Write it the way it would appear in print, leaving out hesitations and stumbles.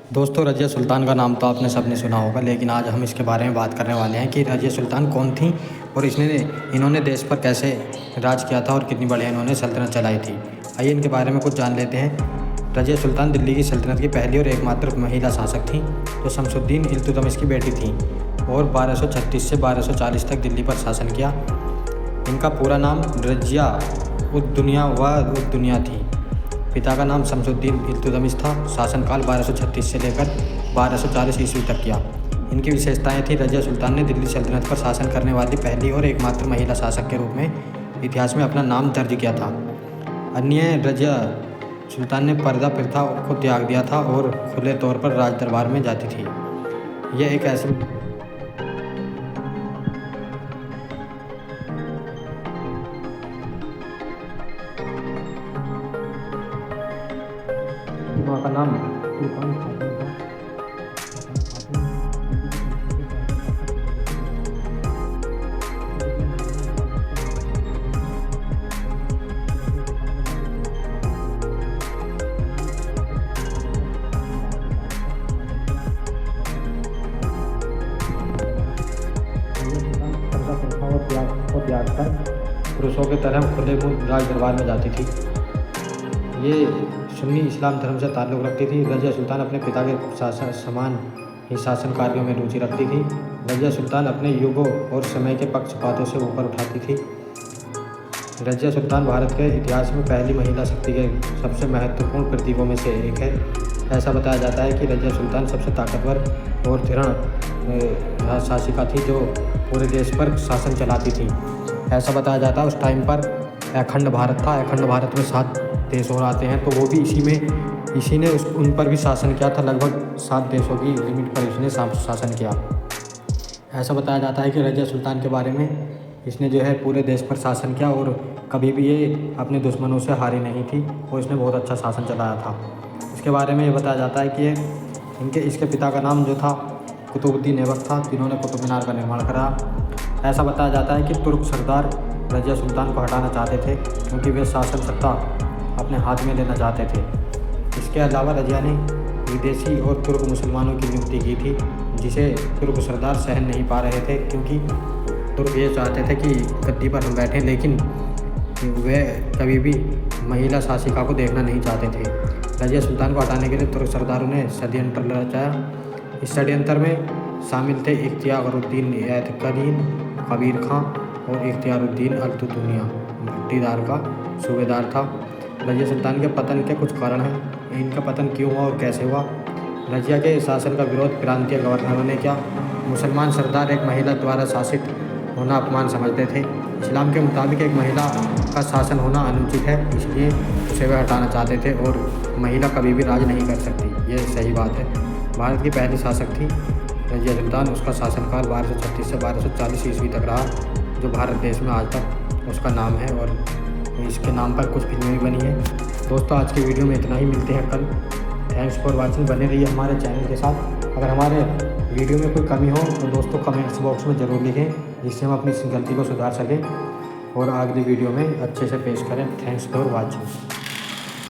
दोस्तों, रज़िया सुल्तान का नाम तो आपने सबने सुना होगा, लेकिन आज हम इसके बारे में बात करने वाले हैं कि रज़िया सुल्तान कौन थी और इन्होंने देश पर कैसे राज किया था और कितनी बढ़िया इन्होंने सल्तनत चलाई थी। आइए इनके बारे में कुछ जान लेते हैं। रज़िया सुल्तान दिल्ली की सल्तनत की पहली और एकमात्र महिला शासक थी, जो शमसुद्दीन इल्तुतमिश की बेटी थी और 1236 से 1240 तक दिल्ली पर शासन किया। इनका पूरा नाम रज़िया उद दुनिया थी। पिता का नाम शमसुद्दीन इल्तुतमिश था। शासनकाल 1236 से लेकर 1240 ईस्वी तक किया। इनकी विशेषताएं थी। रज़िया सुल्तान ने दिल्ली सल्तनत पर शासन करने वाली पहली और एकमात्र महिला शासक के रूप में इतिहास में अपना नाम दर्ज किया था। अन्य, रज़िया सुल्तान ने पर्दा प्रथा को त्याग दिया था और खुले तौर पर राज दरबार में जाती थी। यह एक ऐसी माँ का नाम को त्याग कर पुरुषों की तरह खुले मुँह राज दरबार में जाती थी। ये सुन्नी इस्लाम धर्म से ताल्लुक़ रखती थी। रज़िया सुल्तान अपने पिता के समान ही शासन कार्यों में रुचि रखती थी। रज़िया सुल्तान अपने युगों और समय के पक्षपातों से ऊपर उठाती थी। रज़िया सुल्तान भारत के इतिहास में पहली महिला शक्ति के सबसे महत्वपूर्ण प्रतीकों में से एक है। ऐसा बताया जाता है कि रज़िया सुल्तान सबसे ताकतवर और दृढ़ शासिका थी, जो पूरे देश पर शासन चलाती थी। ऐसा बताया जाता है उस टाइम पर अखंड भारत था। अखंड भारत में 7 देश और आते हैं, तो वो भी इसी ने उन पर भी शासन किया था। लगभग 7 देशों की लिमिट पर इसने शासन किया। ऐसा बताया जाता है कि रज़िया सुल्तान के बारे में, इसने जो है पूरे देश पर शासन किया और कभी भी ये अपने दुश्मनों से हारी नहीं थी और इसने बहुत अच्छा शासन चलाया था। इसके बारे में ये बताया जाता है कि इसके पिता का नाम जो था कुतुबुद्दीन ऐबक था, जिन्होंने कुतुब मीनार का निर्माण करा। ऐसा बताया जाता है कि तुर्क सरदार रज़िया सुल्तान को हटाना चाहते थे, क्योंकि वे शासन सत्ता अपने हाथ में लेना चाहते थे। इसके अलावा रज़िया ने विदेशी और तुर्क मुसलमानों की नियुक्ति की थी, जिसे तुर्क सरदार सहन नहीं पा रहे थे, क्योंकि तुर्क ये चाहते थे कि गद्दी पर हम बैठें, लेकिन वे कभी भी महिला शासिका को देखना नहीं चाहते थे। रज़िया सुल्तान को हटाने के लिए तुर्क सरदारों ने षड्यंत्र रचाया। इस षड्यंत्र में शामिल थे इख्तियारुद्दीन ऐतकदीन कबीर खां और इख्तियारुद्दीन अल-तुतुनिया भट्टीदार का सूबेदार था। रज़िया सुल्तान के पतन के कुछ कारण हैं। इनका पतन क्यों हुआ और कैसे हुआ? रज़िया के शासन का विरोध प्रांतीय गवर्नरों ने किया। मुसलमान सरदार एक महिला द्वारा शासित होना अपमान समझते थे। इस्लाम के मुताबिक एक महिला का शासन होना अनुचित है, इसलिए उसे वे हटाना चाहते थे और महिला कभी भी राज नहीं कर सकती। ये सही बात है। भारत की पहली शासक थी रज़िया सुल्तान। उसका शासनकाल 1236 से 1240 ईस्वी तक रहा, जो भारत देश में आज तक उसका नाम है और इसके नाम पर कुछ फिल्में भी बनी है। दोस्तों, आज की वीडियो में इतना ही। मिलते हैं कल। Thanks for watching. बने रहिए हमारे चैनल के साथ। अगर हमारे वीडियो में कोई कमी हो तो दोस्तों कमेंट्स बॉक्स में ज़रूर लिखें, जिससे हम अपनी गलती को सुधार सकें और अगली वीडियो में अच्छे से पेश करें। Thanks for watching.